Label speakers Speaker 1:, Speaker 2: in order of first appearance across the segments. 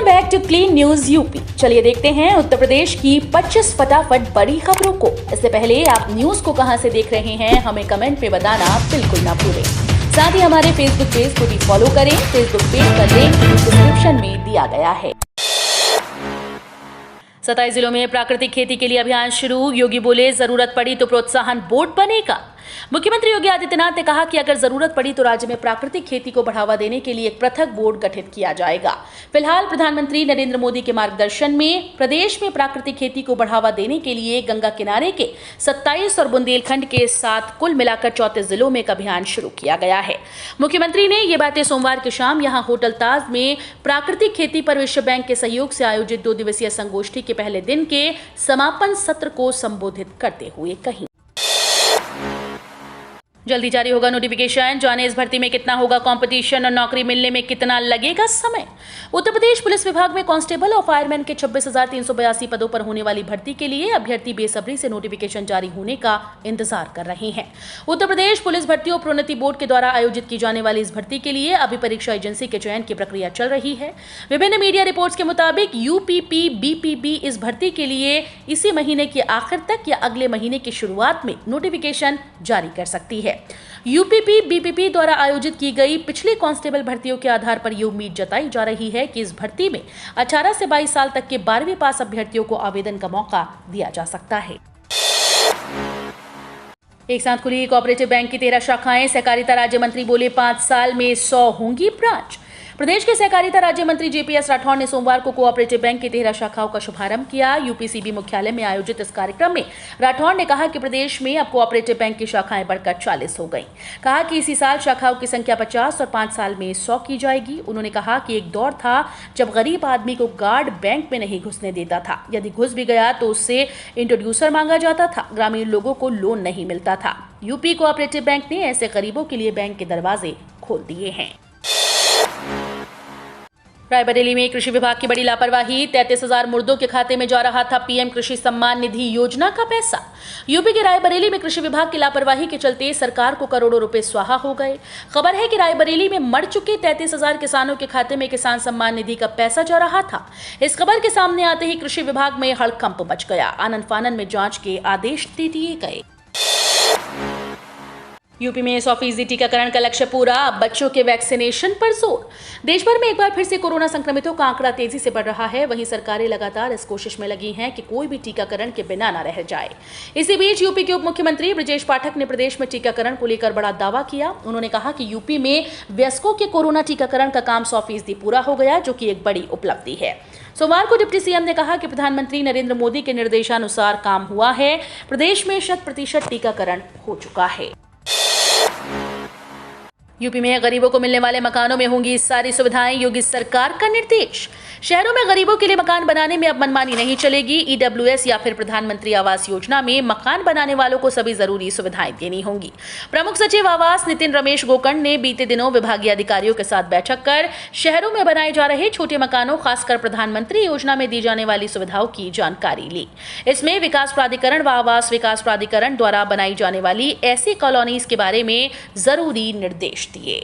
Speaker 1: Back to clean news UP. चलिए देखते हैं उत्तर प्रदेश की 25 फटाफट बड़ी खबरों को। इससे पहले आप न्यूज को कहां से देख रहे हैं हमें कमेंट में बताना बिल्कुल ना भूलें। साथ ही हमारे फेसबुक पेज को भी फॉलो करें। फेसबुक पेज का लिंक डिस्क्रिप्शन में दिया गया है। 27 जिलों में प्राकृतिक खेती के लिए अभियान शुरू। योगी बोले जरूरत पड़ी तो प्रोत्साहन बोर्ड बनेगा। मुख्यमंत्री योगी आदित्यनाथ ने कहा कि अगर जरूरत पड़ी तो राज्य में प्राकृतिक खेती को बढ़ावा देने के लिए एक पृथक बोर्ड गठित किया जाएगा। फिलहाल प्रधानमंत्री नरेंद्र मोदी के मार्गदर्शन में प्रदेश में प्राकृतिक खेती को बढ़ावा देने के लिए गंगा किनारे के 27 और बुंदेलखंड के साथ कुल मिलाकर 34 जिलों में एक अभियान शुरू किया गया है। मुख्यमंत्री ने ये बातें सोमवार की शाम यहां होटल ताज में प्राकृतिक खेती पर विश्व बैंक के सहयोग से आयोजित 2 दिवसीय संगोष्ठी के पहले दिन के समापन सत्र को संबोधित करते हुए कही। जल्दी जारी होगा नोटिफिकेशन। जाने इस भर्ती में कितना होगा कंपटीशन और नौकरी मिलने में कितना लगेगा समय। उत्तर प्रदेश पुलिस विभाग में कांस्टेबल और फायरमैन के 26,382 पदों पर होने वाली भर्ती के लिए अभ्यर्थी बेसब्री से नोटिफिकेशन जारी होने का इंतजार कर रहे हैं। उत्तर प्रदेश पुलिस भर्ती और प्रोन्नति बोर्ड के द्वारा आयोजित की जाने वाली इस भर्ती के लिए अभी परीक्षा एजेंसी के चयन की प्रक्रिया चल रही है। विभिन्न मीडिया रिपोर्ट्स के मुताबिक यूपीपी बीपीबी इस भर्ती के लिए इसी महीने के आखिर तक या अगले महीने की शुरुआत में नोटिफिकेशन जारी कर सकती है। यूपीपी बीपीपी द्वारा आयोजित की गई पिछली कांस्टेबल भर्तियों के आधार पर यह उम्मीद जताई जा रही है कि इस भर्ती में 18 से 22 साल तक के 12वीं पास अभ्यर्थियों को आवेदन का मौका दिया जा सकता है। एक साथ खुली कोऑपरेटिव बैंक की 13 शाखाएं। सहकारिता राज्य मंत्री बोले 5 साल में 100 होंगी ब्रांच। प्रदेश के सहकारिता राज्य मंत्री जेपीएस राठौड़ ने सोमवार को कोऑपरेटिव बैंक की 13 शाखाओं का शुभारंभ किया। यूपीसीबी मुख्यालय में आयोजित इस कार्यक्रम में राठौड़ ने कहा कि प्रदेश में अब कोऑपरेटिव बैंक की शाखाएं बढ़कर 40 हो गई। कहा कि इसी साल शाखाओं की संख्या 50 और 5 साल में 100 की जाएगी। उन्होंने कहा कि एक दौर था जब गरीब आदमी को गार्ड बैंक में नहीं घुसने देता था। यदि घुस भी गया तो उससे इंट्रोड्यूसर मांगा जाता था। ग्रामीण लोगों को लोन नहीं मिलता था। यूपी कोऑपरेटिव बैंक ने ऐसे गरीबों के लिए बैंक के दरवाजे खोल दिए हैं। रायबरेली में कृषि विभाग की बड़ी लापरवाही। 33,000 मुर्दों के खाते में जा रहा था पीएम कृषि सम्मान निधि योजना का पैसा। यूपी के रायबरेली में कृषि विभाग की लापरवाही के चलते सरकार को करोड़ों रुपए स्वाहा हो गए। खबर है कि रायबरेली में मर चुके 33,000 किसानों के खाते में किसान सम्मान निधि का पैसा जा रहा था। इस खबर के सामने आते ही कृषि विभाग में हड़कंप मच गया। आनन फानन में जांच के आदेश दे दिए गए। यूपी में 100% टीकाकरण का लक्ष्य पूरा। बच्चों के वैक्सीनेशन पर जोर। देश भर में एक बार फिर से कोरोना संक्रमितों का आंकड़ा तेजी से बढ़ रहा है। वहीं सरकारें लगातार इस कोशिश में लगी हैं कि कोई भी टीकाकरण के बिना न रह जाए। इसी बीच यूपी के उप मुख्यमंत्री ब्रजेश पाठक ने प्रदेश में टीकाकरण को लेकर बड़ा दावा किया। उन्होंने कहा कि यूपी में वयस्कों के कोरोना टीकाकरण का काम 100% पूरा हो गया, जो कि एक बड़ी उपलब्धि है। सोमवार को डिप्टी सीएम ने कहा कि प्रधानमंत्री नरेंद्र मोदी के निर्देशानुसार काम हुआ है। प्रदेश में 100% टीकाकरण हो चुका है। यूपी में गरीबों को मिलने वाले मकानों में होंगी सारी सुविधाएं। योगी सरकार का निर्देश। शहरों में गरीबों के लिए मकान बनाने में अब मनमानी नहीं चलेगी। ईडब्ल्यूएस या फिर प्रधानमंत्री आवास योजना में मकान बनाने वालों को सभी जरूरी सुविधाएं देनी होंगी। प्रमुख सचिव आवास नितिन रमेश गोकर्ण ने बीते दिनों विभागीय अधिकारियों के साथ बैठक कर शहरों में बनाए जा रहे छोटे मकानों, खासकर प्रधानमंत्री योजना में दी जाने वाली सुविधाओं की जानकारी ली। इसमें विकास प्राधिकरण व आवास विकास प्राधिकरण द्वारा बनाई जाने वाली ऐसी कॉलोनीज के बारे में जरूरी निर्देश दिए।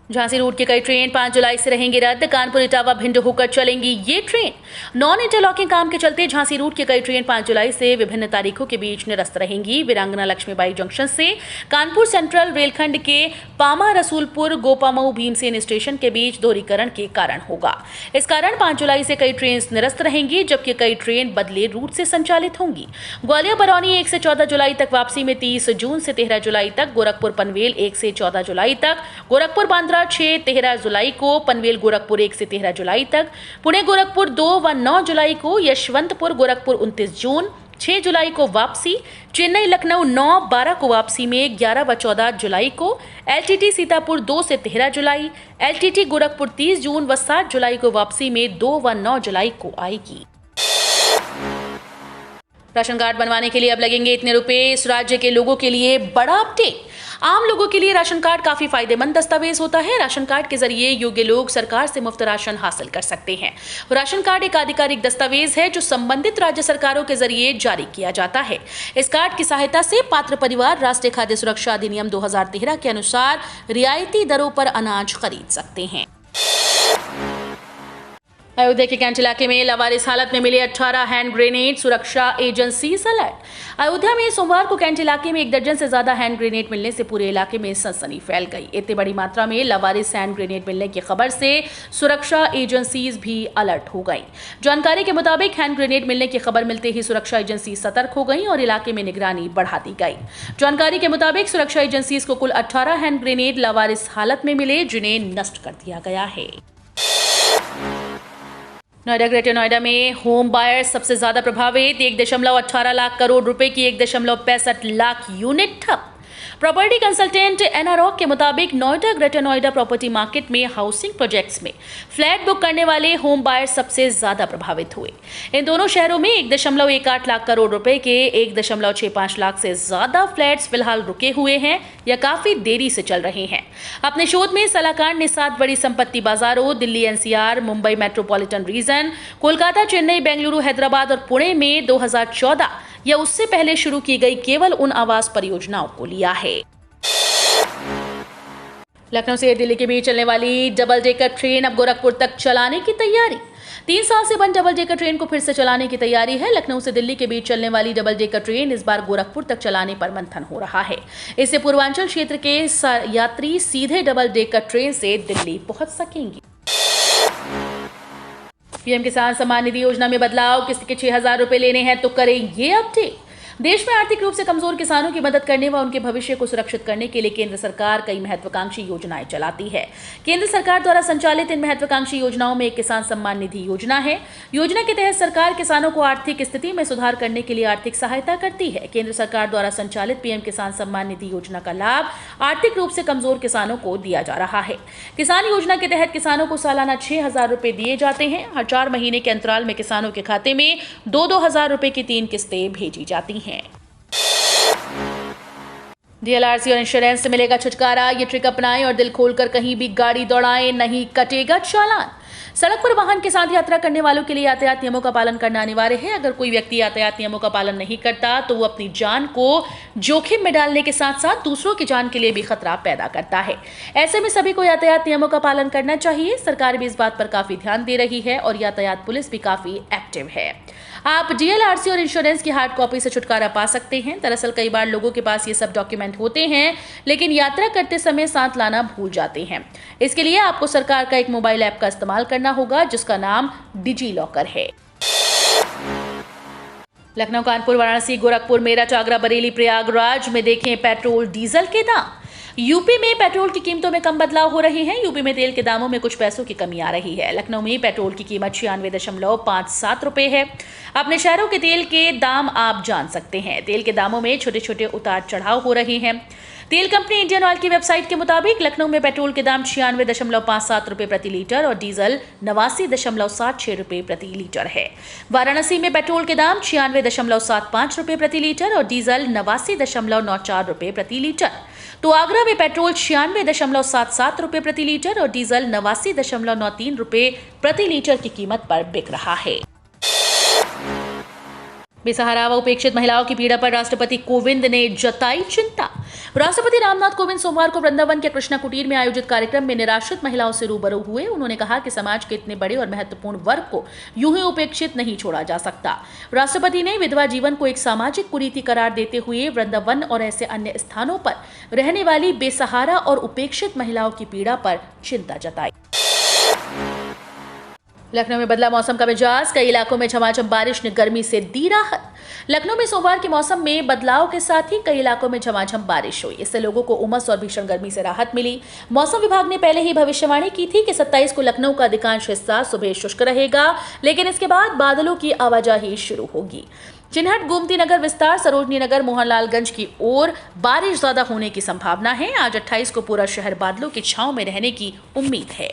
Speaker 1: झांसी रूट की कई ट्रेन 5 जुलाई से रहेंगी रद्द। कानपुर इटावा भिंड होकर चलेंगी ये ट्रेन। नॉन इंटरलॉकिंग काम के चलते झांसी रूट की कई ट्रेन 5 जुलाई से विभिन्न तारीखों के बीच निरस्त रहेंगी। वीरांगना लक्ष्मीबाई जंक्शन से कानपुर सेंट्रल रेलखंड के पामा रसूलपुर गोपामऊ भीमसेन स्टेशन के बीच दोहरीकरण के कारण होगा। इस कारण 5 जुलाई से कई ट्रेन निरस्त रहेंगी, जबकि कई ट्रेन बदले रूट से संचालित होंगी। ग्वालियर बरौनी 1 से 14 जुलाई तक वापसी में 30 जून से 13 जुलाई तक, गोरखपुर पनवेल 1 से 14 जुलाई तक, गोरखपुर बांद्रा 6-13 जुलाई को, पनवेल गोरखपुर 1 से 13 जुलाई तक, पुणे गोरखपुर 2 व 9 जुलाई को, यशवंतपुर गोरखपुर 29 जून, 6 जुलाई को वापसी, चेन्नई लखनऊ 9-12 को वापसी में 11 व 14 जुलाई को, एलटीटी सीतापुर 2 से 13 जुलाई, एलटीटी गोरखपुर 30 जून व 7 जुलाई को वापसी में 2 व 9 जुलाई को आएगी। राशन कार्ड बनवाने के लिए अब लगेंगे इतने रुपए। इस राज्य के लोगों के लिए बड़ा अपडेट। आम लोगों के लिए राशन कार्ड काफी फायदेमंद दस्तावेज होता है। राशन कार्ड के जरिए योग्य लोग सरकार से मुफ्त राशन हासिल कर सकते हैं। राशन कार्ड एक आधिकारिक दस्तावेज है जो संबंधित राज्य सरकारों के जरिए जारी किया जाता है। इस कार्ड की सहायता से पात्र परिवार राष्ट्रीय खाद्य सुरक्षा अधिनियम 2013 के अनुसार रियायती दरों पर अनाज खरीद सकते हैं। अयोध्या के कैंट इलाके में लावारिस हालत में मिले 18 हैंड ग्रेनेड, सुरक्षा एजेंसी अलर्ट। अयोध्या में सोमवार को कैंट इलाके में 1 दर्जन से ज्यादा हैंड ग्रेनेड मिलने से पूरे इलाके में सनसनी फैल गई। इतनी बड़ी मात्रा में लावारिस हैंड ग्रेनेड मिलने की खबर से सुरक्षा एजेंसीज भी अलर्ट हो गई। जानकारी के मुताबिक हैंड ग्रेनेड मिलने की खबर मिलते ही सुरक्षा एजेंसी सतर्क हो गई और इलाके में निगरानी बढ़ा दी गई। जानकारी के मुताबिक सुरक्षा एजेंसीज को कुल 18 हैंड ग्रेनेड लावारिस हालत में मिले, जिन्हें नष्ट कर दिया गया है। नोएडा ग्रेटर नोएडा में होम बायर्स सबसे ज्यादा प्रभावित। 1.18 लाख करोड़ रुपए की 1.65 लाख यूनिट ठप। प्रॉपर्टी कंसल्टेंट एनआरओ के मुताबिक Noida greater Noida property market में हाउसिंग प्रोजेक्ट्स में फ्लैट बुक करने वाले होम बायर्स सबसे ज्यादा प्रभावित हुए। इन दोनों शहरों में 1.18 लाख करोड़ रुपए के 1.65 लाख से ज्यादा फ्लैट्स फिलहाल रुके हुए हैं या काफी देरी से चल रहे हैं। अपने शोध में सलाहकार ने 7 बड़ी संपत्ति बाजारों Delhi NCR, Mumbai metropolitan region, Kolkata, Chennai, Bengaluru, Hyderabad और पुणे में 2014 या उससे पहले शुरू की गई केवल उन आवास परियोजनाओं को लिया है। लखनऊ से दिल्ली के बीच चलने वाली डबल डेकर ट्रेन अब गोरखपुर तक चलाने की तैयारी। 3 साल से बंद डबल डेकर ट्रेन को फिर से चलाने की तैयारी है। लखनऊ से दिल्ली के बीच चलने वाली डबल डेकर ट्रेन इस बार गोरखपुर तक चलाने पर मंथन हो रहा है। इससे पूर्वांचल क्षेत्र के यात्री सीधे डबल डेकर ट्रेन से दिल्ली पहुंच सकेंगे। पीएम किसान सम्मान निधि योजना में बदलाव। किसी के 6,000 रुपए लेने हैं तो करें ये अपडेट। देश में आर्थिक रूप से कमजोर किसानों की मदद करने व उनके भविष्य को सुरक्षित करने के लिए केंद्र सरकार कई महत्वाकांक्षी योजनाएं चलाती है। केंद्र सरकार द्वारा संचालित इन महत्वाकांक्षी योजनाओं में एक किसान सम्मान निधि योजना है। योजना के तहत सरकार किसानों को आर्थिक स्थिति में सुधार करने के लिए आर्थिक सहायता करती है। केंद्र सरकार द्वारा संचालित पीएम किसान सम्मान निधि योजना का लाभ आर्थिक रूप से कमजोर किसानों को दिया जा रहा है। किसान योजना के तहत किसानों को सालाना 6,000 रुपए दिए जाते हैं। हर 4 महीने के अंतराल में किसानों के खाते में 2-2 हजार रुपए की 3 किस्तें भेजी जाती हैं। डीएलआरसी और इंश्योरेंस से मिलेगा छुटकारा। ये ट्रिक अपनाएं और दिल खोलकर कहीं भी गाड़ी दौड़ाएं, नहीं कटेगा चालान। सड़क पर वाहन के साथ यात्रा करने वालों के लिए यातायात नियमों का पालन करना अनिवार्य है। अगर कोई व्यक्ति यातायात नियमों का पालन नहीं करता तो वो अपनी जान को जोखिम में डालने के साथ साथ दूसरों की जान के लिए भी खतरा पैदा करता है। ऐसे में सभी को यातायात नियमों का पालन करना चाहिए। सरकार भी इस बात पर काफी ध्यान दे रही है और यातायात पुलिस भी काफी एक्टिव है। आप डीएलआरसी और इंश्योरेंस की हार्ड कॉपी से छुटकारा पा सकते हैं। दरअसल कई बार लोगों के पास ये सब डॉक्यूमेंट होते हैं लेकिन यात्रा करते समय साथ लाना भूल जाते हैं। इसके लिए आपको सरकार का एक मोबाइल ऐप का इस्तेमाल करना होगा जिसका नाम डिजी लॉकर है। लखनऊ, कानपुर, वाराणसी, गोरखपुर, मेरठ, आगरा, बरेली, प्रयागराज में देखें पेट्रोल डीजल के दाम। यूपी में पेट्रोल की कीमतों में कम बदलाव हो रहे हैं। यूपी में तेल के दामों में कुछ पैसों की कमी आ रही है। लखनऊ में पेट्रोल की कीमत 96.57 रुपए है। अपने शहरों के तेल के दाम आप जान सकते हैं। तेल के दामों में छोटे छोटे उतार चढ़ाव हो रहे हैं। तेल कंपनी इंडियन ऑयल की वेबसाइट के मुताबिक लखनऊ में पेट्रोल के दाम 96.57 रुपए प्रति लीटर और डीजल 89.76 रुपए प्रति लीटर है। वाराणसी में पेट्रोल के दाम 96.75 रुपए प्रति लीटर और डीजल 89.94 रुपए प्रति लीटर। तो आगरा में पेट्रोल 96.77 रुपए प्रति लीटर और डीजल 89.93 रुपए प्रति लीटर की कीमत पर बिक रहा है। बेसहारा व उपेक्षित महिलाओं की पीड़ा पर राष्ट्रपति कोविंद ने जताई चिंता। राष्ट्रपति रामनाथ कोविंद सोमवार को वृंदावन के कृष्णा कुटीर में आयोजित कार्यक्रम में निराश्रित महिलाओं से रूबरू हुए। उन्होंने कहा कि समाज के इतने बड़े और महत्वपूर्ण वर्ग को यूं ही उपेक्षित नहीं छोड़ा जा सकता। राष्ट्रपति ने विधवा जीवन को एक सामाजिक कुरीति करार देते हुए वृंदावन और ऐसे अन्य स्थानों पर रहने वाली बेसहारा और उपेक्षित महिलाओं की पीड़ा पर चिंता जताई। लखनऊ में बदला मौसम का मिजाज। कई इलाकों में झमाझम बारिश ने गर्मी से दी राहत। लखनऊ में सोमवार के मौसम में बदलाव के साथ ही कई इलाकों में झमाझम बारिश हुई। इससे लोगों को उमस और भीषण गर्मी से राहत मिली। मौसम विभाग ने पहले ही भविष्यवाणी की थी कि 27 को लखनऊ का अधिकांश हिस्सा सुबह शुष्क रहेगा, लेकिन इसके बाद बादलों की आवाजाही शुरू होगी। चिन्हट, गोमती नगर विस्तार, सरोजनी नगर, मोहनलालगंज की ओर बारिश ज्यादा होने की संभावना है। आज 28 को पूरा शहर बादलों की छांव में रहने की उम्मीद है।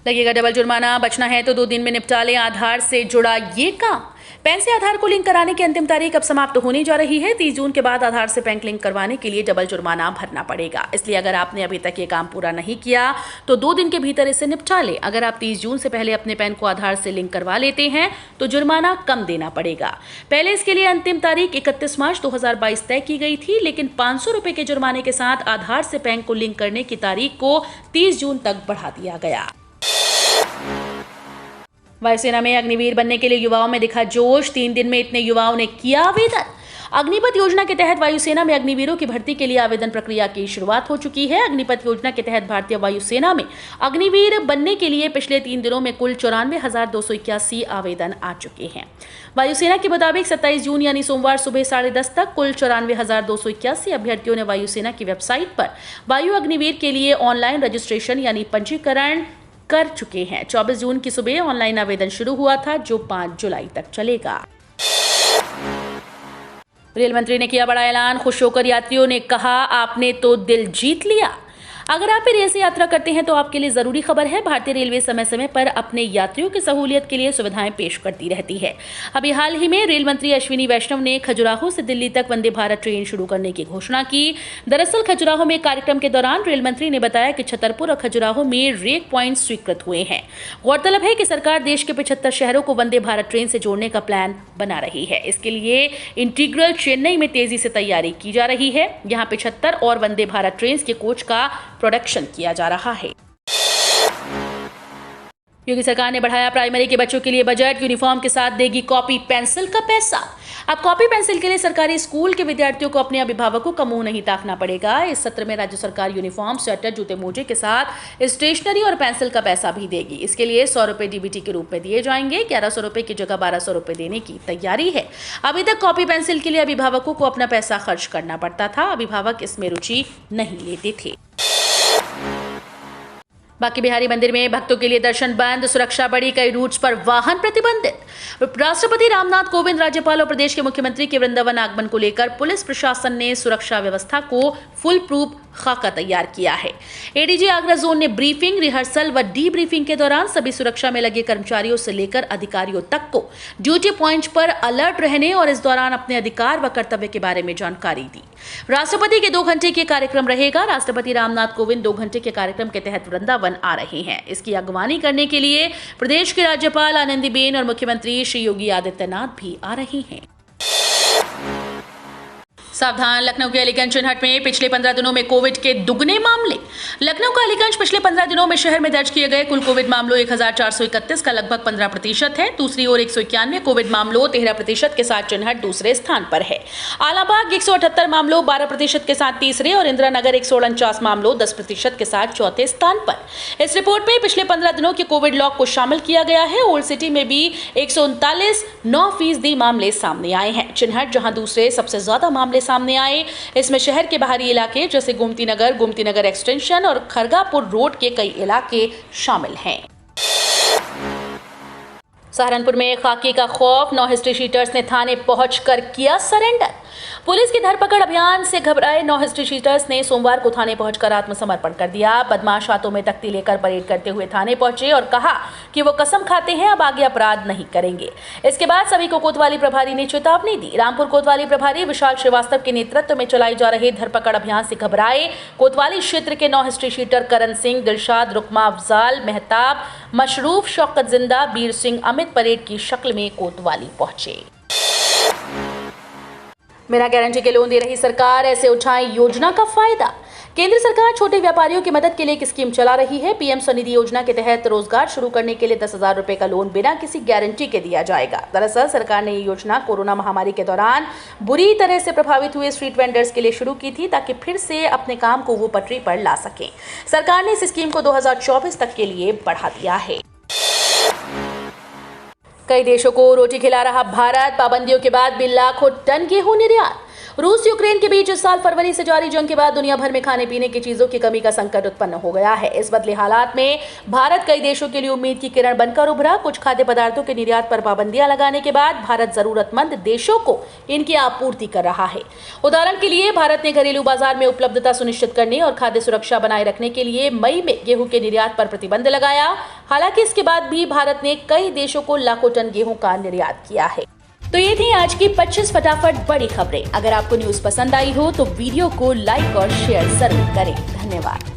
Speaker 1: लगेगा डबल जुर्माना। बचना है तो 2 दिन में निपटा लें आधार से जुड़ा ये काम। पैन से आधार को लिंक कराने की अंतिम तारीख अब समाप्त होने जा रही है। 30 जून के बाद आधार से पैन लिंक करवाने के लिए डबल जुर्माना भरना पड़ेगा। इसलिए अगर आपने अभी तक ये काम पूरा नहीं किया तो 2 दिन के भीतर इसे निपटा लें। अगर आप 30 जून से पहले अपने पैन को आधार से लिंक करवा लेते हैं तो जुर्माना कम देना पड़ेगा। पहले इसके लिए अंतिम तारीख 31 मार्च 2022 तय की गई थी, लेकिन 500 रुपए के जुर्माने के साथ आधार से पैन को लिंक करने की तारीख को 30 जून तक बढ़ा दिया गया। वायुसेना में अग्निवीर बनने के लिए युवाओं में दिखा जोश। 3 दिन में इतने युवाओं ने किया आवेदन। अग्निपथ योजना के तहत वायुसेना में अग्निवीरों की भर्ती के लिए आवेदन प्रक्रिया की शुरुआत हो चुकी है। अग्निपथ योजना के तहत भारतीय वायुसेना में अग्निवीर बनने के लिए पिछले 3 दिनों में कुल 94,281 आवेदन आ चुके हैं। वायुसेना के मुताबिक 27 जून यानी सोमवार सुबह 10:30 तक कुल 94,281 अभ्यर्थियों ने वायुसेना की वेबसाइट पर वायु अग्निवीर के लिए ऑनलाइन रजिस्ट्रेशन यानी पंजीकरण कर चुके हैं। 24 जून की सुबह ऑनलाइन आवेदन शुरू हुआ था, जो 5 जुलाई तक चलेगा। रेल मंत्री ने किया बड़ा ऐलान। खुश होकर यात्रियों ने कहा, आपने तो दिल जीत लिया। अगर आप रेल से यात्रा करते हैं तो आपके लिए जरूरी खबर है। भारतीय रेलवे समय समय पर अपने यात्रियों की सहूलियत के लिए सुविधाएं पेश करती रहती है। अभी हाल ही में रेल मंत्री अश्विनी वैष्णव ने खजुराहो से दिल्ली तक वंदे भारत ट्रेन शुरू करने की घोषणा की। दरअसल खजुराहो में कार्यक्रम के दौरान रेल मंत्री ने बताया कि छतरपुर और खजुराहो में रेक पॉइंट स्वीकृत हुए हैं। गौरतलब है कि सरकार देश के 75 शहरों को वंदे भारत ट्रेन से जोड़ने का प्लान बना रही है। इसके लिए इंटीग्रल चेन्नई में तेजी से तैयारी की जा रही है। यहाँ 75 और वंदे भारत ट्रेन के कोच का प्रोडक्शन किया जा रहा है। योगी सरकार ने बढ़ाया प्राइमरी के बच्चों के लिए बजट। यूनिफॉर्म के साथ देगी कॉपी पेंसिल का पैसा। अब कॉपी पेंसिल के लिए सरकारी स्कूल के विद्यार्थियों को अपने अभिभावकों का मुंह नहीं ताकना पड़ेगा। इस सत्र में राज्य सरकार यूनिफॉर्म, स्वेटर, जूते मोजे के साथ स्टेशनरी और पेंसिल का पैसा भी देगी। इसके लिए 100 रुपए डीबीटी के रूप में दिए जाएंगे। 1100 रुपए की जगह 1200 रुपए देने की तैयारी है। अभी तक कॉपी पेंसिल के लिए अभिभावकों को अपना पैसा खर्च करना पड़ता था। अभिभावक इसमें रुचि नहीं लेते थे। बांके बिहारी मंदिर में भक्तों के लिए दर्शन बंद, सुरक्षा बढ़ी, कई रूट्स पर वाहन प्रतिबंधित। राष्ट्रपति रामनाथ कोविंद, राज्यपाल और प्रदेश के मुख्यमंत्री के वृंदावन आगमन को लेकर पुलिस प्रशासन ने सुरक्षा व्यवस्था को फुल प्रूफ खाका तैयार किया है। एडीजी आगरा जोन ने ब्रीफिंग, रिहर्सल व डीब्रीफिंग के दौरान सभी सुरक्षा में लगे कर्मचारियों से लेकर अधिकारियों तक को ड्यूटी पॉइंट पर अलर्ट रहने और इस दौरान अपने अधिकार व कर्तव्य के बारे में जानकारी दी। राष्ट्रपति के 2 घंटे के कार्यक्रम रहेगा। राष्ट्रपति रामनाथ कोविंद 2 घंटे के कार्यक्रम के तहत वृंदावन आ रहे हैं। इसकी अगवानी करने के लिए प्रदेश के राज्यपाल आनंदीबेन और मुख्यमंत्री श्री योगी आदित्यनाथ भी आ रहे हैं। सावधान, लखनऊ के अलीगंज चिन्हट में पिछले 15 दिनों में कोविड के दुगने मामले। लखनऊ का अलीगंज पिछले 15 दिनों में शहर में दर्ज किए गए कुल कोविड मामलों 1431 का लगभग 15% है। दूसरी ओर 191 कोविड मामलों 13% के साथ चिन्हट दूसरे स्थान पर है। आलाबाग 178 मामलों 12% के साथ तीसरे और इंदिरा नगर 149 मामलों 10% के साथ चौथे स्थान पर। इस रिपोर्ट में पिछले 15 दिनों के कोविड लॉग को शामिल किया गया है। ओल्ड सिटी में भी 139 9% मामले सामने आए हैं। चिन्हट जहां दूसरे सबसे ज्यादा मामले सामने आए, इसमें शहर के बाहरी इलाके जैसे गोमती नगर एक्सटेंशन और खरगापुर रोड के कई इलाके शामिल हैं। सहारनपुर में खाकी का खौफ, 9 हिस्ट्री शीटर्स ने थाने पहुंचकर किया सरेंडर। पुलिस की धरपकड़ अभियान से घबराए 9 हिस्ट्री शीटर्स ने सोमवार को थाने पहुंचकर आत्मसमर्पण कर दिया। बदमाश हाथों में तख्ती लेकर परेड करते हुए थाने पहुंचे और कहा कि वो कसम खाते हैं अब आगे अपराध नहीं करेंगे। इसके बाद सभी को कोतवाली प्रभारी ने चेतावनी दी। रामपुर कोतवाली प्रभारी विशाल श्रीवास्तव के नेतृत्व में चलाई जा रहे धरपकड़ अभियान से घबराए कोतवाली क्षेत्र के 9 हिस्ट्री शीटर करण सिंह, दिलशाद, रुकमा अफजाल, मेहताब, मशरूफ, शौकत जिंदा, बीर सिंह, अमित परेड की शक्ल में कोतवाली पहुंचे। बिना गारंटी के लोन दे रही सरकार, ऐसे उठाएं योजना का फायदा। केंद्र सरकार छोटे व्यापारियों की मदद के लिए एक स्कीम चला रही है। पीएम स्वनिधि योजना के तहत रोजगार शुरू करने के लिए 10,000 रुपए का लोन बिना किसी गारंटी के दिया जाएगा। दरअसल सरकार ने ये योजना कोरोना महामारी के दौरान बुरी तरह से प्रभावित हुए स्ट्रीट वेंडर्स के लिए शुरू की थी, ताकि फिर से अपने काम को वो पटरी पर ला सकें। सरकार ने इस स्कीम को 2024 तक के लिए बढ़ा दिया है। कई देशों को रोटी खिला रहा भारत, पाबंदियों के बाद भी लाखों टन गेहूं निर्यात। रूस यूक्रेन के बीच इस साल फरवरी से जारी जंग के बाद दुनिया भर में खाने पीने की चीजों की कमी का संकट उत्पन्न हो गया है। इस बदले हालात में भारत कई देशों के लिए उम्मीद की किरण बनकर उभरा। कुछ खाद्य पदार्थों के निर्यात पर पाबंदियां लगाने के बाद भारत जरूरतमंद देशों को इनकी आपूर्ति कर रहा है। उदाहरण के लिए भारत ने घरेलू बाजार में उपलब्धता सुनिश्चित करने और खाद्य सुरक्षा बनाए रखने के लिए मई में गेहूं के निर्यात पर प्रतिबंध लगाया। हालांकि इसके बाद भी भारत ने कई देशों को लाखों टन गेहूं का निर्यात किया है। तो ये थी आज की 25 फटाफट बड़ी खबरें। अगर आपको न्यूज पसंद आई हो तो वीडियो को लाइक और शेयर जरूर करें। धन्यवाद।